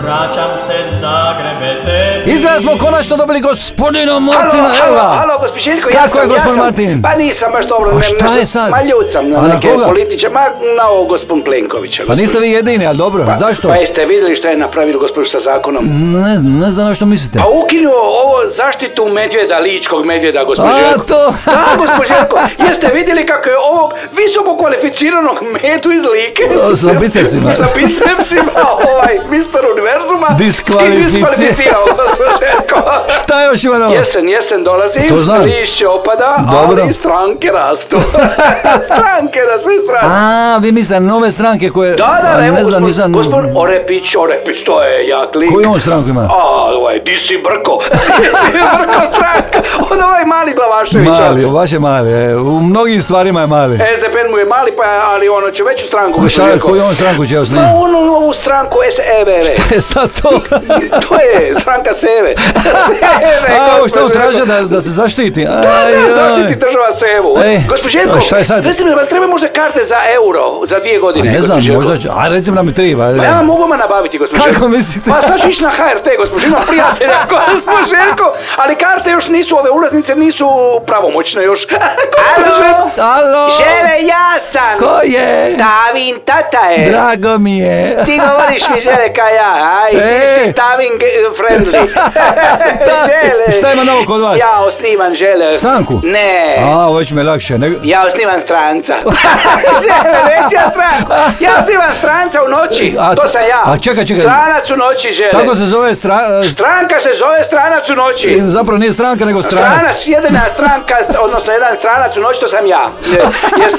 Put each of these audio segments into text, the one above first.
vraćam se Zagrebe tebi. Izgleda smo konačno dobili gospodina Martina. Halo, gospod Željko, Kako je gospodin Martin? Pa nisam baš dobro. A šta je sad? Ma ljud sam na neke političe, na ovog gospodin Plenkovića. Pa niste vi jedini, ali dobro, zašto? Pa jeste vidjeli šta je napravilo gospodin sa zakonom? Ne znam na što mislite. Pa ukinuo ovo zaštitu medvjeda, ličkog medvjeda, gospod Željko. A to? Da, gospod Željko, jeste vidjeli kako je ovog visoko kvalificiranog medu iz Like? Sa bicepsima. Sa bicepsima, Mr. Univerzuma diskvalificirao, gospod Željko. Šta još ima novo? Jesen dolazi, lišće opada, ali stranke rastu. Stranke na sve strane. A, vi mislite nove stranke koje... Da, evo, gospod Orepić, to je jak lik. Koju on stranku ima? Di si Brko. Di si Brko stranka. Od mali Glavaševića. Mali, baš je mali, u mnogim stvarima je mali. SDP mu je mali, ali ono će veću stranku. Koju on stranku će osniti? Pa onu novu stranku SEVV. Šta je sad to? To je stranka Seve. A, što on traže da se zaštiti? Da, zaštiti država Sevu. Gospod Željko, recite mi, treba možda karte za euro za 2 godine? Ne znam, možda ću, a recimo da mi treba. Pa ja vam mogu nabaviti, gospod Željko. Kako mislite? Pa sad ću ići na HRT, gospod Željko, imam prijatelja, gospod Željko, ali karte još nisu, ove ulaznice nisu pravomoćne još. Alo? Žele, ja sam. Ko je? Tavin tata je. Drago mi je. Ti govoriš mi Žele ka ja, ti si Tavin friendly. Žele. Šta ima novo kod vas? Ja osnivam Žele. Stranku? Ne. A, ovo će me lakše. Ja osnivam stranca. Žele, neću ja stranku. Ja osnivam stranca u noći, to sam ja. A čekaj. Stranac u noći, Žele. Kako se zove Stranka se zove Stranac u noći. Zapravo nije stranka, nego stranac. Stranac, jedina stranka, odnosno jedan stranac u noći, to sam ja.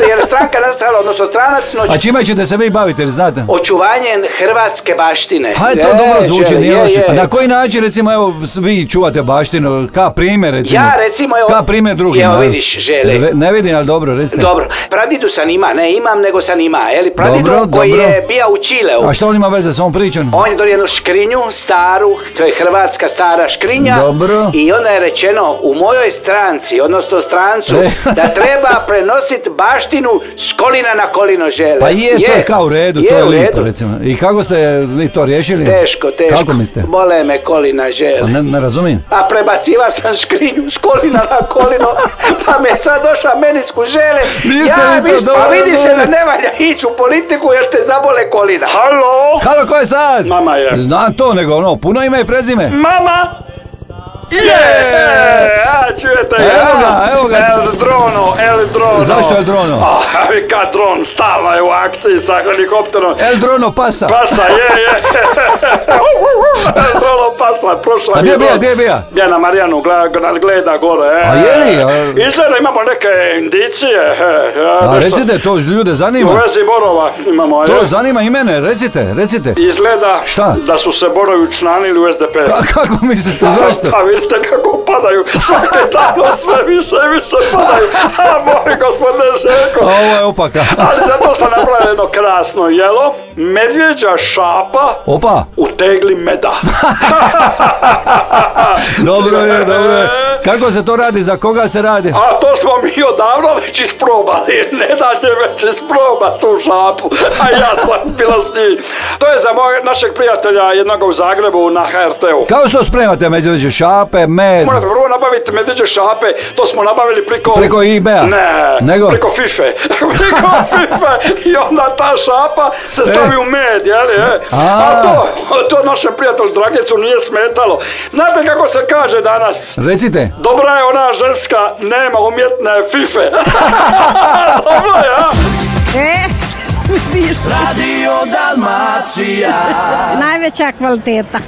Jer stranka nastala, odnosno stranac u noći. A čime ćete se vi baviti, jer znate? Očuvanjem hrvatske baštine. Hajde, to dobro zvuči, nije loše. A na koji način, recimo, evo, vi čuvate baštinu, ka primjer, recimo? Ja, recimo, evo... Ka primjer drugim? Evo, vidiš, Žele. Ne vidim, ali dobro, recite. Dobro, pradidu sam ima, ne imam, nego sam ima, jeli? Pradidu koji je bio u Čileu. A što on ima veze s ovom pričom? On je donio jednu škrinju, staru, to je hrvatska stara škrinja. Dobro. I onda je rečeno u mojoj stranci, odnosno strancu, da treba prenositi baštinu s kolina na kolino, Žele. Pa je, to je kao u redu, to je lijepo, recimo. I kako ste vi to riješili? Teško. Kako mislite? Bole me kolina, Žele. Pa ne razumijem. A prebaciva sam škrinju s kolina na kolino, pa me sad došla menisku, Žele. Pa vidi se da ne valja ići u politiku jer te zabole kolina. Halo, ko je sad? Mama je. Znam to, nego ono, puno ime i prezime. Mama! Čujete, evo ga. El Drono. Zašto El Drono? Kad dron stala je u akciji sa helikopterom. El Drono pasa. Pasa, je. El Drono pasa, prošla. A gdje je bija? Ja na Marijanu gleda gore. A je li? Izgleda imamo neke indicije. A recite, to ljude zanima. U vezi borova imamo. To zanima i mene, recite. Izgleda da su se borovi učlanili u SDP. Kako mislite, zašto? Pa vidite kako padaju, svake dano sve više i više padaju. A moj gospodine Željko. Ovo je opaka. Ali zato sam napravio jedno krasno jelo, medvjeđa šapa u tegli meda. Dobro je. Kako se to radi, za koga se radi? A to smo mi odavno već isprobali, ne da će već isprobat tu šapu, a ja sam bila s njim. To je za našeg prijatelja jednog u Zagrebu na HRT-u. Kako se to spremate, medvjeđe šape, med? Morate prvo nabaviti medvjeđe šape, to smo nabavili preko eBaya? Ne, preko FIFA. I onda ta šapa se stavi u med, jeli? A to našem prijatelju Dragecu nije smetalo. Znate kako se kaže danas? Recite. Dobra je ona ženska, nema umjetne fife. Dobro je, a? Radio Dalmacija. Najveća kvaliteta.